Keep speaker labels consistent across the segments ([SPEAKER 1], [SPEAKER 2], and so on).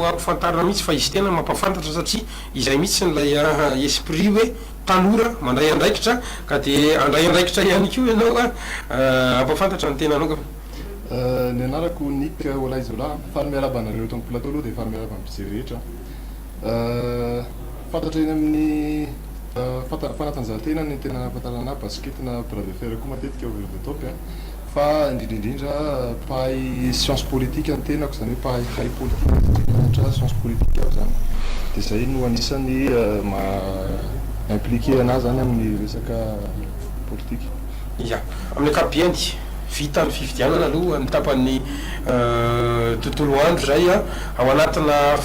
[SPEAKER 1] ampifantarina mihitsy fa izy tena mampafantatra satria izay mihitsy nylay esprit hoe tanora mandray andraikitra ka de andray andraikitra ihany ko ianao ampafantatra ny tena anao
[SPEAKER 2] ny anarako Nick Olaizola fary miaraba anareo eto amin'ny plateau aloha dia fary miaraba amin'ny mpijery rehetra fantatra eny amin'ny fanatanjahantena ny tena ampahatarana basket na bras de fer koa matetika over the top fa indrindrindrindra pahay science politique ny tenako zany hoe pahay politique science politique aho zany dia zay no anisany impliqué anazy zany amin'ny resaka politique
[SPEAKER 1] ya amin'ny ankapobeny vita ny fifidianana aloha ny tapan'ny tontolo andro zay ao anatina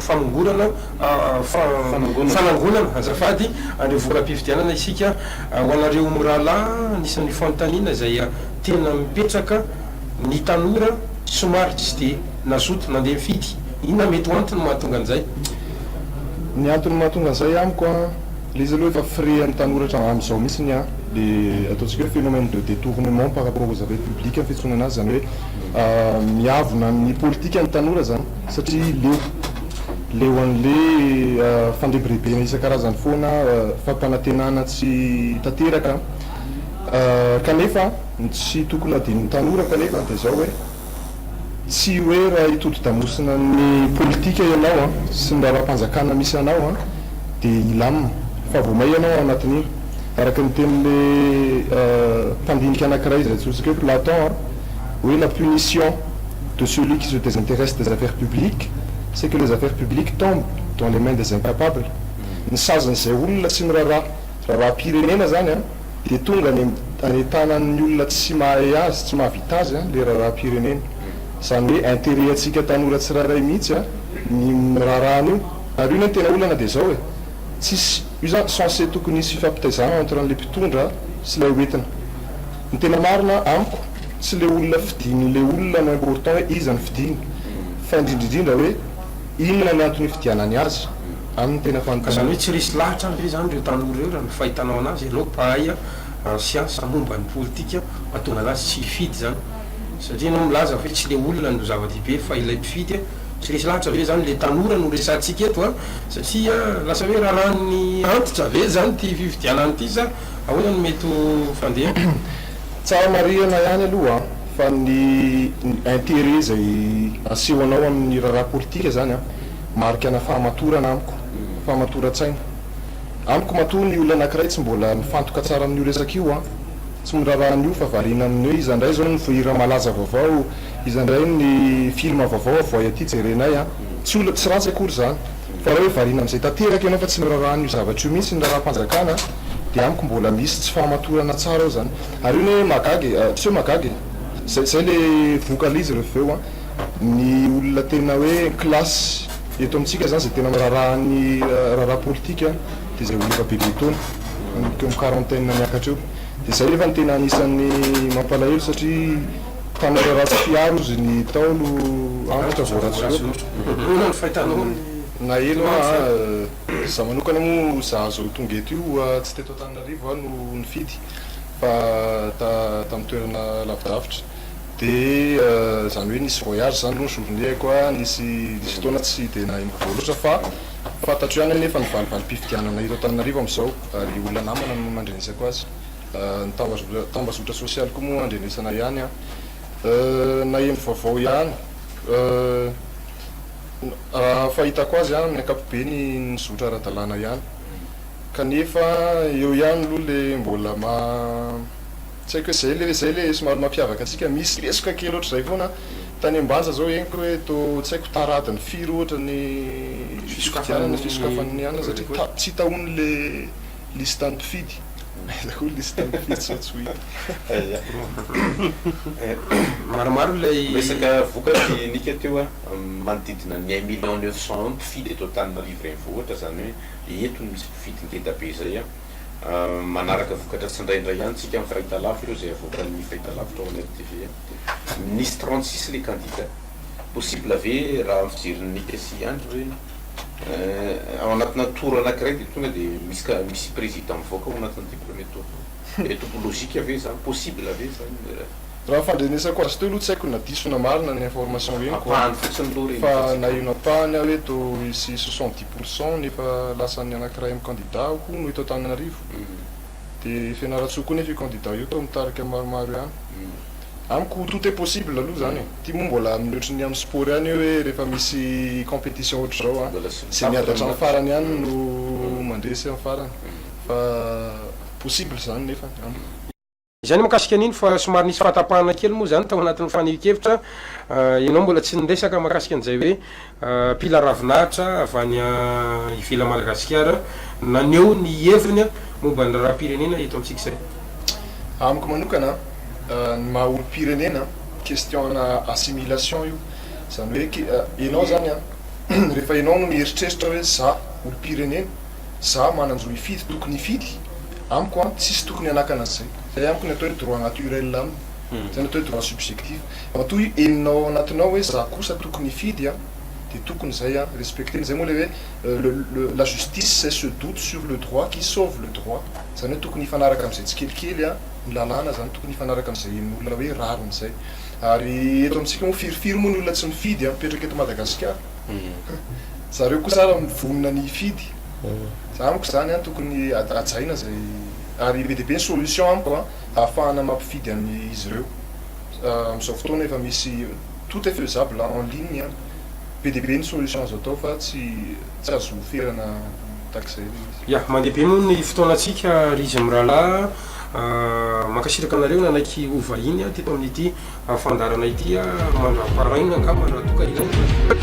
[SPEAKER 1] famongorana fanangonana azafady an'ireo voram-pifidianana isika ho anareo mirahalahy anisan'ny fanontaniana zay tena mipetraka ny tanora somary tsy de nazoto nandeha mifidy inona mety ho antony mahatonga an'izay
[SPEAKER 2] ny antony mahatonga an'izay amiko le izy aloha efa frais ny tanora hatramin'ny amin'izao mihitsiny le ataontsika hoe phénomène de détournement par rapport aux affaires publiques ny fitsoana anazy zany hoe miavona amin'ny politique ny tanora zany satria leo an'le fandrebirebena isan-karazany foana fampanantenana tsy tanteraka kanefa tsy tokony adin'ny tanora kanefa dia zao hoe tsy hoe raha hitodi-damosina ny politika ianao sy ny raha-panjakana misy anao dia ilamina fa vomay ianao anatin'iny araka ny tenin'le mpandinika anankiray izay tsotsika hoe Platon hoe la punition de celui qui se désintéresse des affaires publiques c'est que les affaires publiques tombent dans les mains des incapables ny sazan'izay olona tsy raha-pirenena zany dia tonga any tanan'ny olona tsy mahay azy tsy mahavita azy le raha-pirenena zany hoe intérêt atsika tanora tsirairay mihitsy ny raharahana io ary io ny tena olana dia zao hoe tsisy io zany censé tokony hisy fifampitaizana entre an'le mpitondra sy lay hoentina ny tena marina amiko tsy le olona fidiny le olona no important hoe iza ny fidiny fa indrindrindrindra hoe inona ny antony fidianany azy amin'ny tena fanontaniana
[SPEAKER 1] zany hoe tsy resy lahatra ve zany reo tanora reo raha ny fahitanao anazy ianao pahay en science momba ny politika mahatonga anazy tsy hifidy zany satria anao milaza hoe tsy le olona no zava-dehibe fa ilay mpifidy tsy resy lahatra ve zany le tanora no resantsika eto satria lasa hoe raha rany antitra ve zany ty fifidianany ty sa ahoana no mety fandeha
[SPEAKER 2] tsara mariana ihany aloha fa ny intérêt zay asehoanao amin'ny raharaha politika zany marika ana fahamatorana amiko fahamatora-tsaina amiko matoa ny olona anankiray tsy mbola mifantoka tsara amin'io resaka io tsy miraharahan'io fa variana amin'ny hoe iza ndray zao ny vohira malaza vaovao iza ndray ny film vaovao avoay aty jerenay tsy ratsy akory zany fa raha hoe variana amin'izay tanteraka ianao fa tsy miraharahan'io zavatra io mihitsy ny raha-panjakana dia amiko mbola misy tsy fahamatorana tsara ao zany ary io hoe magagy tsy hoe magagy zay le vocalise refeo ny olona tena hoe classe eto amintsika zany zay tena miraharahan'ny raha politika dia zay olona bebe taona ny quarantaine miakatra eo dia zay efa ny tena anisan'ny mampalahelo satria tanora ratsy fiaro izy ny taolo antitra voaratsy
[SPEAKER 1] ny fahitanao
[SPEAKER 2] na elo za manokana moa za zao tonga eto io tsy teto Antananarivo no nifidy fa tamin'ny toerana lavidavitra dia zany hoe nisy voyage zany aloha ny journéako nisy taona tsy dia naimbovo loatra fa fantatro ihany nefa ny valivali-pifidianana eto Antananarivo amin'izao ary olona namana no mandrenesako azy ny tambazotra sosialy koa moa andrenesana ihany na emy vaovao ihany fahitako azy amin'ny ankapobeny ny zotra ara-dalàna ihany kanefa eo ihany aloha le mbola tsy haiko hoe zay le somary mampiavaka atsika misy resoka kely oatra zay foana tany ambanja zao heniko hoe to tsy haiko taradiny firy ohatra ny fisokafan'ny ana satria tsy tahony le listany mpifidy listany mpifidy satsoy
[SPEAKER 1] maromaro lay
[SPEAKER 3] resaka vokatry nika teo manodidina ny 1,900,000 mpifidy eto Antananarivo renivohitra zany hoe eto misy mpifidy ngeda be zay manaraka vokatra tsy indraindray ihany tsika amin'ny fahitalavitra eo zay avoakan'ny fahitalavitra ao anaty TV nisy 36 le candidat possible ave raha fijeriny nika sy andro hoe ao anatina tour anankiray dia tonga dia misy président mivoaka ao anatin'ity premier tour etopologika ave zany possible ave zany
[SPEAKER 2] raha fandrenesako azy teo aloha tsy haiko na diso na marina ny information reny
[SPEAKER 3] apahany fotsiny aloha reny
[SPEAKER 2] fa na ino apahany aho hoe to isy 70% nefa lasan'ny anankiray amin'ny candidat ho no eto Antananarivo dia fianaratsoko koa nefa io candidat io to mitarika maromaro ihany amiko tout est possible aloha zany ty moa mbola mihoatry ny amin'ny sport ihany hoe rehefa misy compétition ohatra zao sy miadatra amin'ny farany ihany no mandresy amin'ny farany fa possible zany nefa
[SPEAKER 1] zany makasika an'iny fa somary nisy fahatapahana kely moa zany tao anatin'ny fanehi-kevitra ianao mbola tsy niresaka makasika an'izay hoe pila ravinahitra avy any ivela Madagasikara naneo ny heviny momba ny rahapirenena eto amintsika zay
[SPEAKER 2] amiko manokana ny maha olo-pirenena question na assimilation io zany hoe ianao zany rehefa ianao no mieritreritra hoe za olo-pirenena za mananjo hifidy tokony hifidy amiko tsisy tokony anakana an'izay zay amiko ny atao hoe droit naturel aminy zay atao hoe droit subjectif ato eninao anatinao hoe za kosa tokony hifidy dia tokony zay respecter zay moa le hoe la justice c'est ce doute sur le droit qui sauve le droit zany hoe tokony hifanaraka amin'izay tsy kelikely ny lalàna zany tokony hifanaraka amin'izay olona hoe rariny zay ary eto amintsika moa firifiry moa ny olona tsy mifidy mipetraka eto Madagasikara zareo koa sara mivonona ny hifidy za amiko zany tokony ajaina zay ary be dia be ny solution amiko ahafahana mampifidy amin'izy ireo amin'izao fotoana efa misy tout est faisable en ligne be dia be ny solution azo atao fa tsy azo ferana takzay
[SPEAKER 1] ya mandeha be moa ny fotoanatsika rizy amin'ny rahalahy makasiraka anareo nanaiky ovahiny teto amin'ity fandarana ity mandraparaina angamba raha toka ilaina